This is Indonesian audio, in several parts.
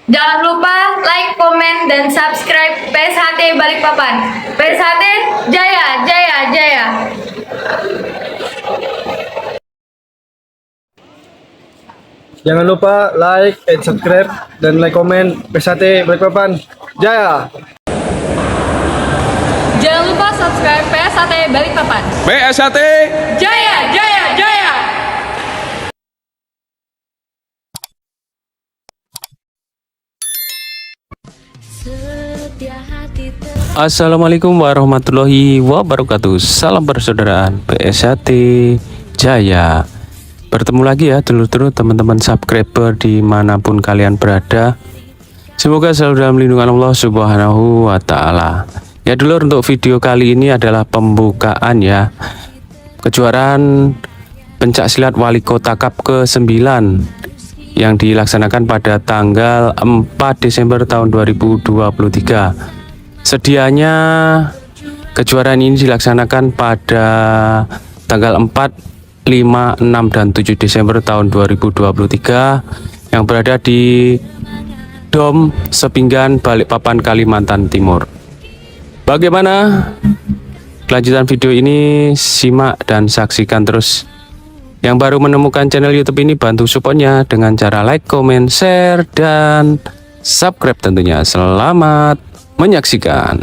Jangan lupa like, komen, dan subscribe PSHT Balikpapan. PSHT Jaya, Jaya, Jaya. Jangan lupa like and subscribe dan like komen PSHT Balikpapan Jaya. Jangan lupa subscribe PSHT Balikpapan. PSHT Jaya, Jaya, Jaya. Assalamualaikum warahmatullahi wabarakatuh. Salam persaudaraan PSHT Jaya. Bertemu lagi ya dulur-dulur, teman-teman subscriber dimanapun kalian berada. Semoga selalu dalam lindungan Allah Subhanahu wa Ta'ala. Ya dulur, untuk video kali ini adalah pembukaan ya kejuaraan pencak silat Wali Kota Cup ke-9 yang dilaksanakan pada tanggal 4 Desember tahun 2023. Sedianya kejuaraan ini dilaksanakan pada tanggal 4, 5, 6, dan 7 Desember tahun 2023 yang berada di Dom Sepinggan, Balikpapan, Kalimantan Timur. Bagaimana kelanjutan video ini? Simak dan saksikan terus. Yang baru menemukan channel YouTube ini, bantu supportnya dengan cara like, comment, share, dan subscribe tentunya. Selamat menyaksikan.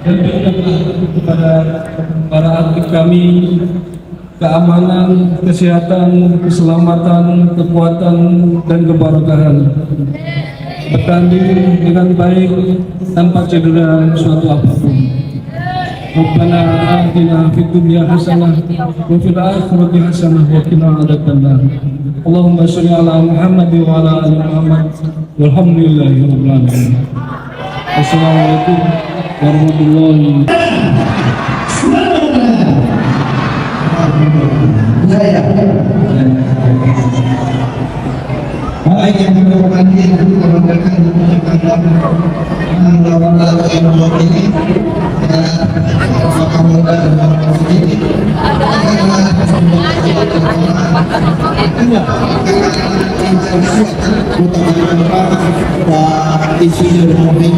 Dan kepada para atlet kami keamanan, kesehatan, keselamatan, kekuatan, dan keberkahan. Bertanding dengan baik tanpa cedera suatu apapun. Rabbana atina fid dunya hasanah wa fil akhirati hasanah wa qina adzabannar. Allahumma shalli ala Muhammad wa ala ali Muhammad walhamdulillahi rabbil alamin. Assalamualaikum warahmatullahi baik yang berhormati yang dibanggakan melawan lawan ini Kapolda dan ini Pak Insinyur Muhammad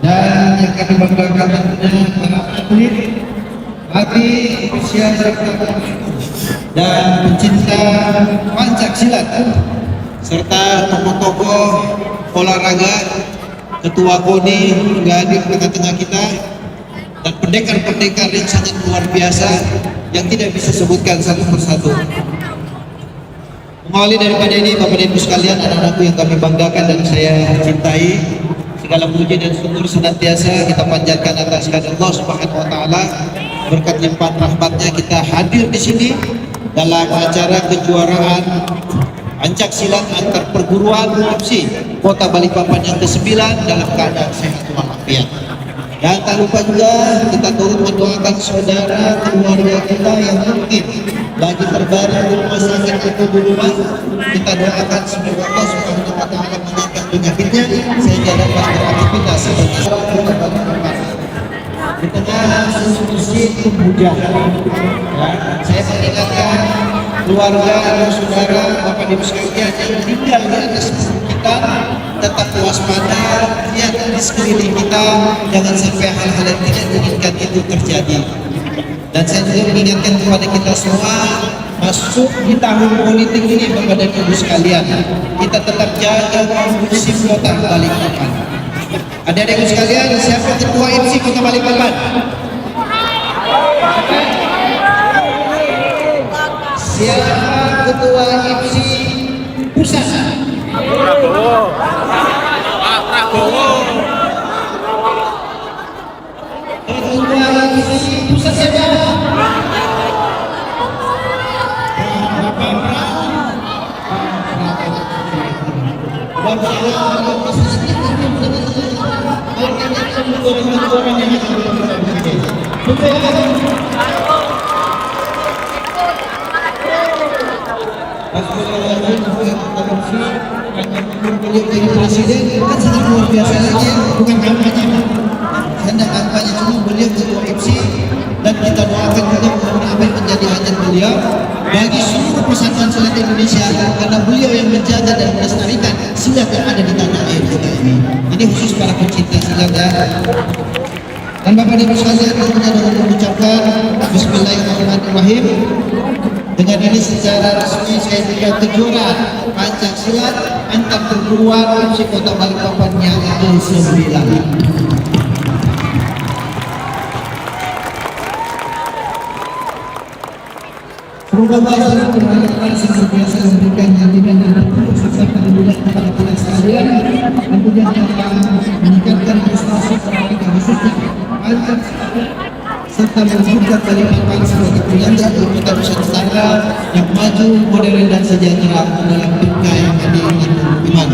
dan yang kami banggakan tentunya para atlet, atlet usia serta dan pencinta Pancak-Silat serta tokoh-tokoh olahraga, ketua KONI hingga hadir di tengah-tengah kita, dan pendekar-pendekar yang sangat luar biasa yang tidak bisa sebutkan satu persatu. Mengawali daripada ini, Bapak dan Ibu sekalian, anak-anakku yang kami banggakan dan saya cintai, segala puji dan syukur senantiasa kita panjatkan atas kehadirat Allah Subhanahu wa taala. Berkat limpahan rahmatnya kita hadir di sini dalam acara kejuaraan Pancak Silat antar perguruan FC Kota Balikpapan yang ke-9 dalam keadaan sehat walafiat. Dan tak lupa juga kita turut mendoakan saudara keluarga kita yang mungkin lagi terbaring di rumah sakit atau di rumah. Kita doakan semoga Allah Subhanahu wa taala mengangkat penyakitnya sehingga dapat beraktivitas seperti di tengah musim hujan. Saya mengingatkan keluarga dan saudara Bapak Ibu sekalian yang tinggal di atas kita tetap waspada, lihat di sekeliling kita, jangan sampai hal-hal yang tidak diinginkan itu terjadi. Dan saya juga mengingatkan kepada kita semua, masuk di tahun politik ini Bapak dan Ibu sekalian, kita tetap jaga kondusif Kota Balikpapan. Adik-adik sekalian, siapa ketua MC Kota Balikpapan? Siapa ketua MC pusat? Prabowo. Ketua MC pusat siapa? Jadi presiden kan sangat luar biasa saja, bukan kampanye. Hendak kampanye cuma beliau ketua FC dan kita doakan juga mudah-mudahan apa yang menjadi hajat beliau bagi seluruh persatuan silat Indonesia, karena beliau yang menjaga dan melestarikan silat yang ada di tanah air kita ini. Ini khusus para pecinta silat ya. Dan Bapak Ibu sekalian, tentunya dengan mengucapkan Bismillahirrahmanirrahim. Dengan ini secara resmi saya buka kejuaraan Pancak Silat antar perguruan FC Kota Balikpapan yang ke-9. Semoga Allah senantiasa biasa memberikan jaminan dan serta perlindungan kepada kita sekalian, tentunya dalam meningkatkan prestasi para kita khususnya Pancak serta mewujudkan Balikpapan sebagai penyangga kota Nusantara yang maju, modern dan sejahtera dalam bingkai adil dan iman.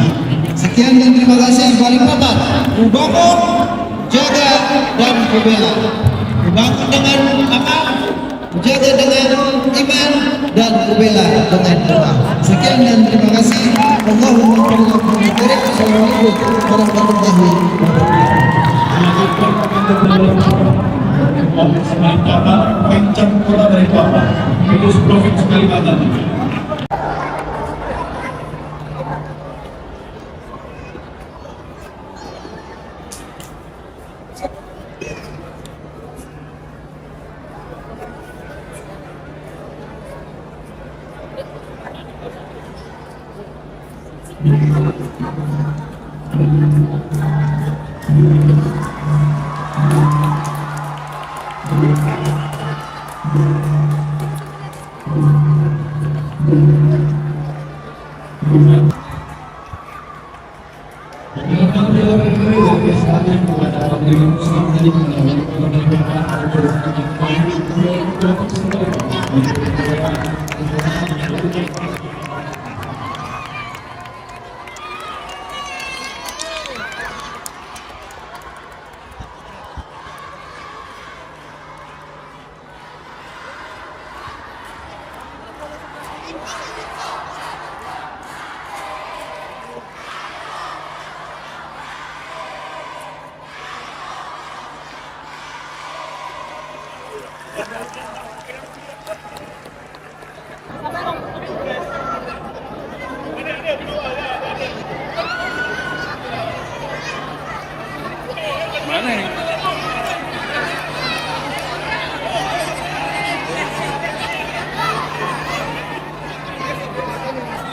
Sekian dan terima kasih. Balikpapan membangun, jaga dan membela. Membangun dengan amal, jaga dengan iman dan membela dengan doa. Sekian dan terima kasih. Allahumma Assalamualaikum warahmatullahi Balikpapan, Kencang Kota Balikpapan, Kudus Provinsi Kalimantan.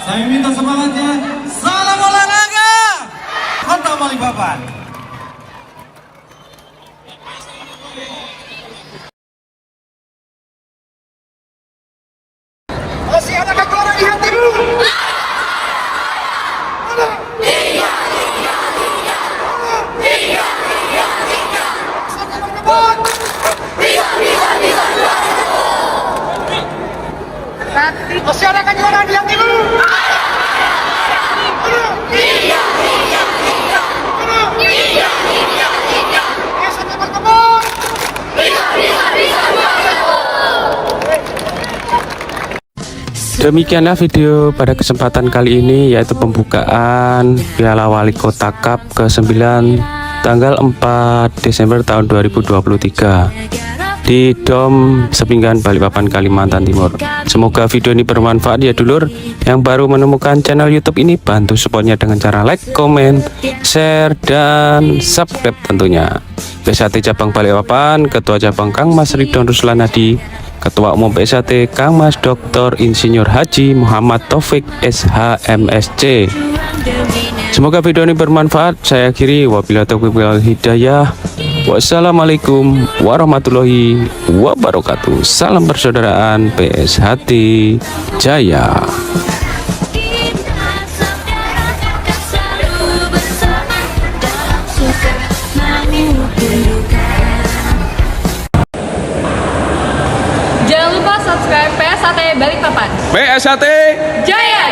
Saya minta semangatnya. Salam olahraga Kota Balikpapan. Masih ada kekuatan di hatimu. Masih ada kejuaraan di hatimu. Demikianlah video pada kesempatan kali ini, yaitu pembukaan Piala Wali Kota Cup ke-9 tanggal 4 Desember tahun 2023 di Dom Sepinggan Balikpapan, Kalimantan Timur. Semoga video ini bermanfaat ya dulur. Yang baru menemukan channel YouTube ini, bantu supportnya dengan cara like, komen, share, dan subscribe tentunya. PSAT Cabang Balikpapan, Ketua Cabang Kang Mas Ridwan Ruslanadi, Ketua Umum PSAT Kang Mas Dr. Insinyur Haji Muhammad Taufik SHMSC. Semoga video ini bermanfaat. Saya akhiri, wabillahi taufiq wal hidayah. Wassalamualaikum warahmatullahi wabarakatuh. Salam persaudaraan, PSHT Jaya. Jangan lupa subscribe PSAT Balikpapan. PSHT Jaya!